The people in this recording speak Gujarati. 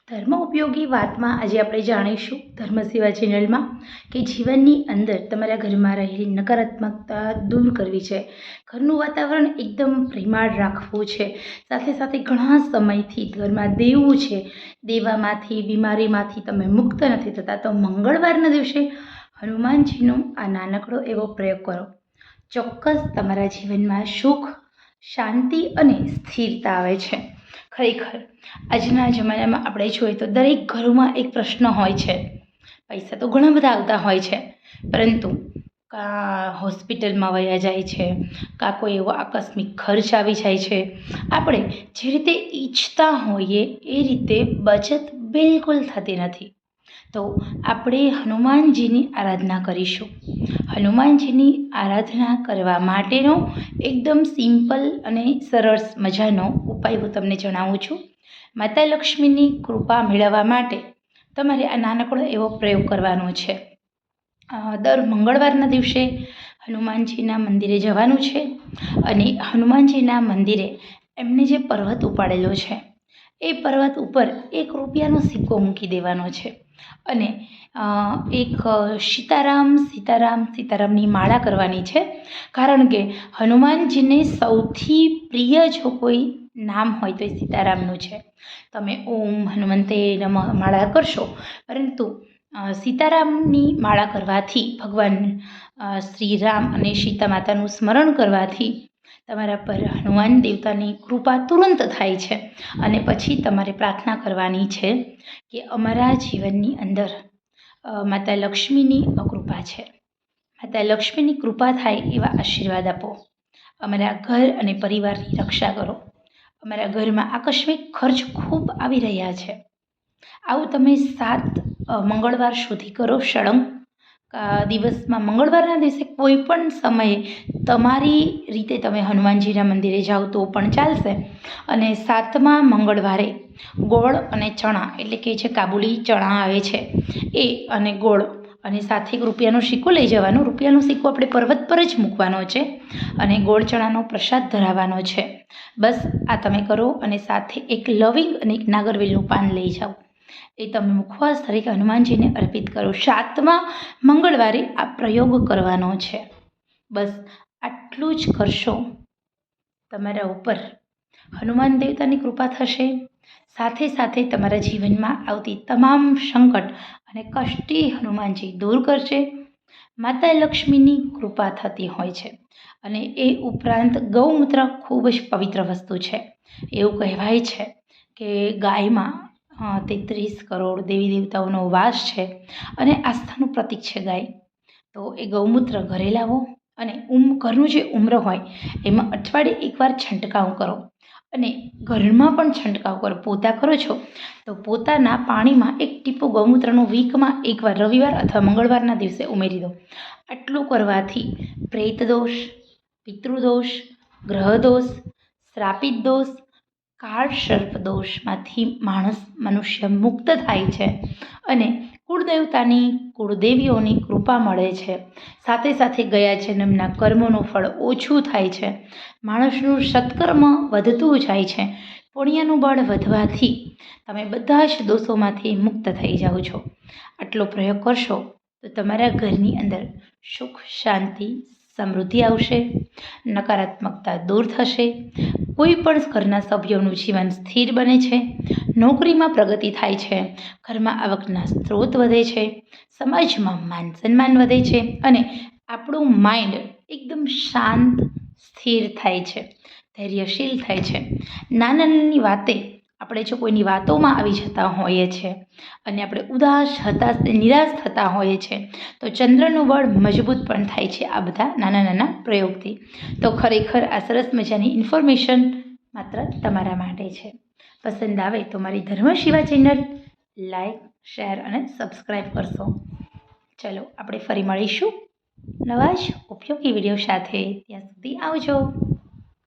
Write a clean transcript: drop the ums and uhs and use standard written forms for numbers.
ધર્મ ઉપયોગી વાતમાં આજે આપણે જાણીશું ધર્મ સેવા ચેનલમાં કે જીવનની અંદર તમારા ઘરમાં રહેલી નકારાત્મકતા દૂર કરવી છે, ઘરનું વાતાવરણ એકદમ પ્રેમાળ રાખવું છે, સાથે સાથે ઘણા સમયથી ઘરમાં દેવું છે, દેવામાંથી બીમારીમાંથી તમે મુક્ત નથી થતા તો મંગળવારના દિવસે હનુમાનજીનો આ નાનકડો એવો પ્રયોગ કરો. ચોક્કસ તમારા જીવનમાં સુખ, શાંતિ અને સ્થિરતા આવે છે. ખરેખર આજના જમાનામાં આપણે જોઈએ તો દરેક ઘરોમાં એક પ્રશ્ન હોય છે. પૈસા તો ઘણા બધા આવતા હોય છે, પરંતુ કાં હોસ્પિટલમાં વયા જાય છે, કાં કોઈ એવો આકસ્મિક ખર્ચ આવી જાય છે. આપણે જે રીતે ઈચ્છતા હોઈએ એ રીતે બચત બિલકુલ થતી નથી. તો આપણે હનુમાનજીની આરાધના કરીશું. હનુમાનજીની આરાધના કરવા માટેનો એકદમ સિમ્પલ અને સરળ મજાનો ઉપાય હું તમને જણાવું છું. માતા લક્ષ્મીની કૃપા મેળવવા માટે તમારે આ નાનકડો એવો પ્રયોગ કરવાનો છે. દર મંગળવારના દિવસે હનુમાનજીના મંદિરે જવાનું છે અને હનુમાનજીના મંદિરે એમને જે પર્વત ઉપાડેલો છે એ પર્વત ઉપર ₹1નો સિક્કો મૂકી દેવાનો છે અને એક સીતારામની માળા કરવાની છે. કારણ કે હનુમાનજીને સૌથી પ્રિય જો કોઈ નામ હોય તો એ સીતારામનું છે. તમે ઓમ હનુમંતે નમઃ માળા કરશો, પરંતુ સીતારામની માળા કરવાથી, ભગવાન શ્રી રામ અને સીતા માતાનું સ્મરણ કરવાથી તમારા પર હનુમાન દેવતાની કૃપા તુરંત થાય છે. અને પછી તમારે પ્રાર્થના કરવાની છે કે અમારા જીવનની અંદર માતા લક્ષ્મીની કૃપા છે, માતા લક્ષ્મીની કૃપા થાય એવા આશીર્વાદ આપો. અમારા ઘર અને પરિવારની રક્ષા કરો. અમારા ઘરમાં આકસ્મિક ખર્ચ ખૂબ આવી રહ્યા છે. આવું તમે 7 મંગળવાર સુધી કરો સળંગ. દિવસમાં મંગળવારના દિવસે કોઈ પણ સમયે તમારી રીતે તમે હનુમાનજીના મંદિરે જાઓ તો પણ ચાલશે. અને 7મા મંગળવારે ગોળ અને ચણા, એટલે કે જે કાબુલી ચણા આવે છે એ અને ગોળ, અને સાથે ₹1નો સિક્કો લઈ જવાનો. ₹1નો સિક્કો આપણે પર્વત પર જ મૂકવાનો છે અને ગોળ ચણાનો પ્રસાદ ધરાવવાનો છે. બસ આ તમે કરો અને સાથે એક લવિંગ અને એક નાગરવેલનું પાન લઈ જાઓ. એ તમે મુખવાસ તરીકે હનુમાનજીને અર્પિત કરો. 7મા મંગળવારે આ પ્રયોગ કરવાનો છે. બસ આટલું જ કરશો, તમારા ઉપર હનુમાન દેવતાની કૃપા થશે. સાથે સાથે તમારા જીવનમાં આવતી તમામ સંકટ અને કષ્ટી હનુમાનજી દૂર કરશે. માતા લક્ષ્મીની કૃપા થતી હોય છે. અને એ ઉપરાંત ગૌમૂત્ર ખૂબ જ પવિત્ર વસ્તુ છે. એવું કહેવાય છે કે ગાયમાં 33 કરોડ દેવી દેવતાઓનો વાસ છે અને આસ્થાનું પ્રતીક છે ગાય. તો એ ગૌમૂત્ર ઘરે લાવો અને ઘરનું જે ઉંબરો હોય એમાં અઠવાડિયે એકવાર છંટકાવ કરો. અને ઘરમાં પણ છંટકાવ કરો. પોતા કરો છો તો પોતાના પાણીમાં એક ટીપું ગૌમૂત્રનું વીકમાં એકવાર રવિવાર અથવા મંગળવારના દિવસે ઉમેરી દો. આટલું કરવાથી પ્રેત દોષ, પિતૃદોષ, ગ્રહદોષ, શ્રાપિત દોષ, કાળ સર્પ દોષમાંથી મનુષ્ય મુક્ત થાય છે અને કુળદેવતાની, કુળદેવીઓની કૃપા મળે છે. સાથે સાથે ગયા જન્મના કર્મોનું ફળ ઓછું થાય છે. માણસનું સત્કર્મ વધતું જાય છે. પુણ્યનું બળ વધવાથી તમે બધા જ દોષોમાંથી મુક્ત થઈ જાઓ છો. આટલો પ્રયોગ કરશો તો તમારા ઘરની અંદર સુખ, શાંતિ, સમૃદ્ધિ આવશે. નકારાત્મકતા દૂર થશે. કોઈ પણ ઘરના સભ્યોનું જીવન સ્થિર બને છે. નોકરીમાં પ્રગતિ થાય છે. ઘરમાં આવકના સ્ત્રોત વધે છે. સમાજમાં માન સન્માન વધે છે અને આપણું માઇન્ડ એકદમ શાંત, સ્થિર થાય છે, ધૈર્યશીલ થાય છે. નાની વાતે આપણે જો કોઈની વાતોમાં આવી જતા હોઈએ છીએ અને આપણે ઉદાસ, હતાશ, નિરાશ થતા હોઈએ છીએ તો ચંદ્રનું બળ મજબૂત પણ થાય છે આ બધા નાના નાના પ્રયોગથી. તો ખરેખર આ સરસ મજાની ઇન્ફોર્મેશન માત્ર તમારા માટે છે. પસંદ આવે તો મારી ધર્મ સેવા ચેનલ લાઈક, શેર અને સબસ્ક્રાઈબ કરશો. ચલો આપણે ફરી મળીશું નવા જ ઉપયોગી વિડીયો સાથે. ત્યાં સુધી આવજો.